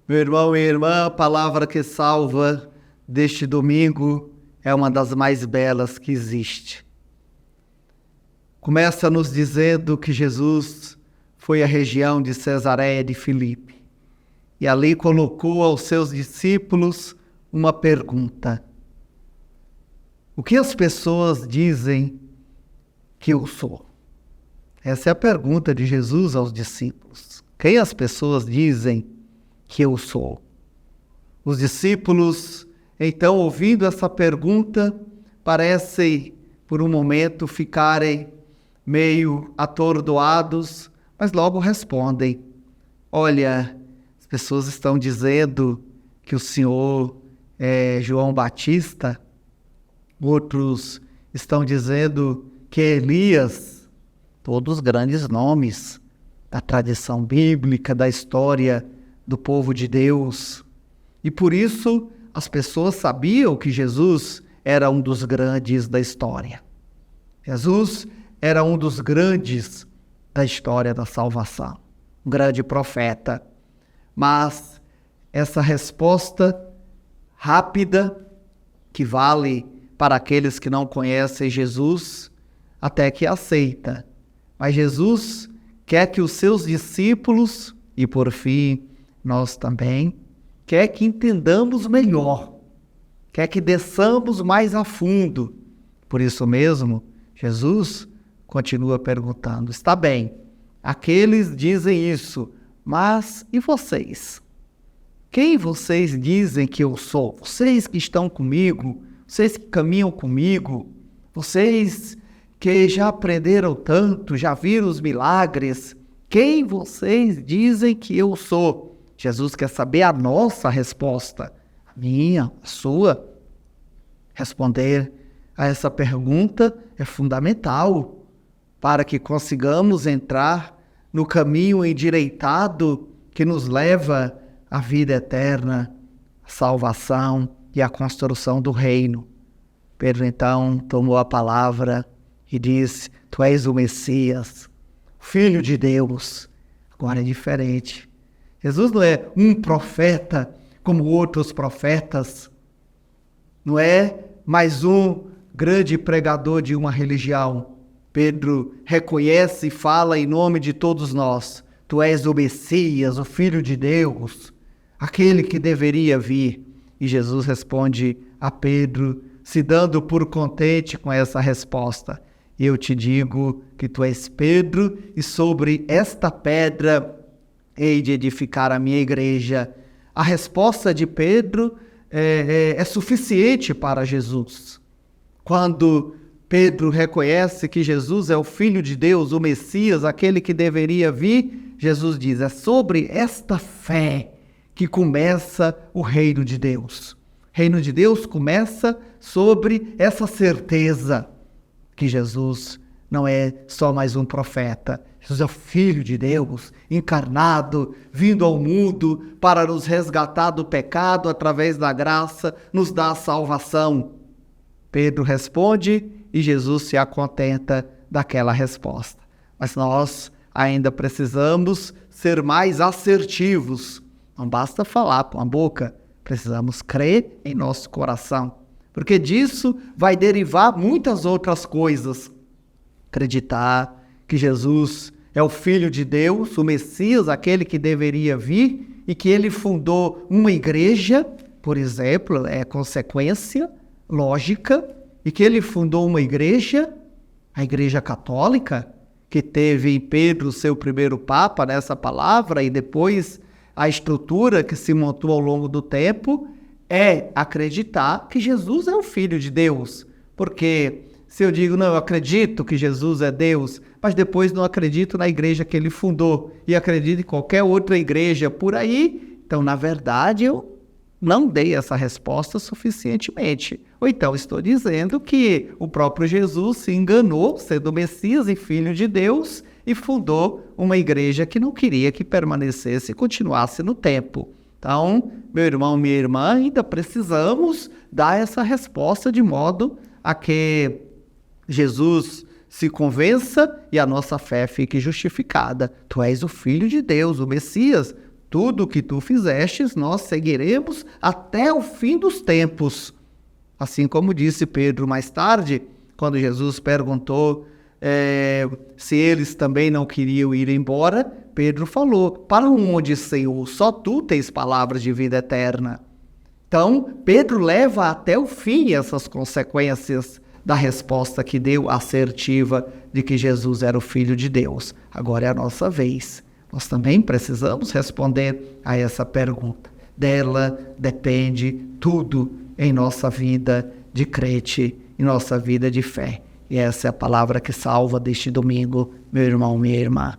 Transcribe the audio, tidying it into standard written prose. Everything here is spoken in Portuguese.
Meu irmão, minha irmã, a palavra que salva deste domingo é uma das mais belas que existe. Começa nos dizendo que Jesus foi à região de Cesareia de Filipe e ali colocou aos seus discípulos uma pergunta: o que as pessoas dizem que eu sou? Essa é a pergunta de Jesus aos discípulos. Quem as pessoas dizem que eu sou? Os discípulos, então, ouvindo essa pergunta, parecem, por um momento, ficarem meio atordoados, mas logo respondem: olha, as pessoas estão dizendo que o Senhor é João Batista, outros estão dizendo que é Elias, todos grandes nomes da tradição bíblica, da história do povo de Deus. E por isso as pessoas sabiam que Jesus era um dos grandes da história. Jesus era um dos grandes da história da salvação, um grande profeta. Mas essa resposta rápida, que vale para aqueles que não conhecem Jesus, até que aceita. Mas Jesus quer que os seus discípulos, e por fim nós também, quer que entendamos melhor, quer que desçamos mais a fundo. Por isso mesmo, Jesus continua perguntando: está bem, aqueles dizem isso, mas e vocês? Quem vocês dizem que eu sou? Vocês que estão comigo, vocês que caminham comigo, vocês que já aprenderam tanto, já viram os milagres, quem vocês dizem que eu sou? Jesus quer saber a nossa resposta, a minha, a sua. Responder a essa pergunta é fundamental para que consigamos entrar no caminho endireitado que nos leva à vida eterna, à salvação e à construção do reino. Pedro então tomou a palavra e disse: tu és o Messias, Filho de Deus. Agora é diferente. Jesus não é um profeta como outros profetas, não é mais um grande pregador de uma religião. Pedro reconhece e fala em nome de todos nós: tu és o Messias, o Filho de Deus, aquele que deveria vir. E Jesus responde a Pedro, se dando por contente com essa resposta: eu te digo que tu és Pedro, e sobre esta pedra hei de edificar a minha igreja. A resposta de Pedro é suficiente para Jesus. Quando Pedro reconhece que Jesus é o Filho de Deus, o Messias, aquele que deveria vir, Jesus diz: é sobre esta fé que começa o reino de Deus. O reino de Deus começa sobre essa certeza que Jesus não é só mais um profeta. Jesus é o Filho de Deus, encarnado, vindo ao mundo para nos resgatar do pecado através da graça, nos dar a salvação. Pedro responde e Jesus se acontenta daquela resposta. Mas nós ainda precisamos ser mais assertivos. Não basta falar com a boca, precisamos crer em nosso coração, porque disso vai derivar muitas outras coisas. Acreditar que Jesus é o Filho de Deus, o Messias, aquele que deveria vir, e que ele fundou uma igreja, por exemplo, é consequência lógica, e que ele fundou uma igreja, a Igreja Católica, que teve em Pedro seu primeiro Papa nessa palavra, e depois a estrutura que se montou ao longo do tempo, é acreditar que Jesus é o Filho de Deus. Porque se eu digo, não, eu acredito que Jesus é Deus, mas depois não acredito na igreja que ele fundou e acredito em qualquer outra igreja por aí, então, na verdade, eu não dei essa resposta suficientemente. Ou então estou dizendo que o próprio Jesus se enganou, sendo Messias e Filho de Deus, e fundou uma igreja que não queria que permanecesse e continuasse no tempo. Então, meu irmão, minha irmã, ainda precisamos dar essa resposta de modo a que Jesus se convença e a nossa fé fique justificada. Tu és o Filho de Deus, o Messias, tudo o que tu fizestes, nós seguiremos até o fim dos tempos. Assim como disse Pedro mais tarde, quando Jesus perguntou se eles também não queriam ir embora, Pedro falou: para onde, Senhor? Só tu tens palavras de vida eterna. Então, Pedro leva até o fim essas consequências da resposta que deu assertiva de que Jesus era o Filho de Deus. Agora é a nossa vez. Nós também precisamos responder a essa pergunta. Dela depende tudo em nossa vida de crente, em nossa vida de fé. E essa é a palavra que salva deste domingo, meu irmão, minha irmã.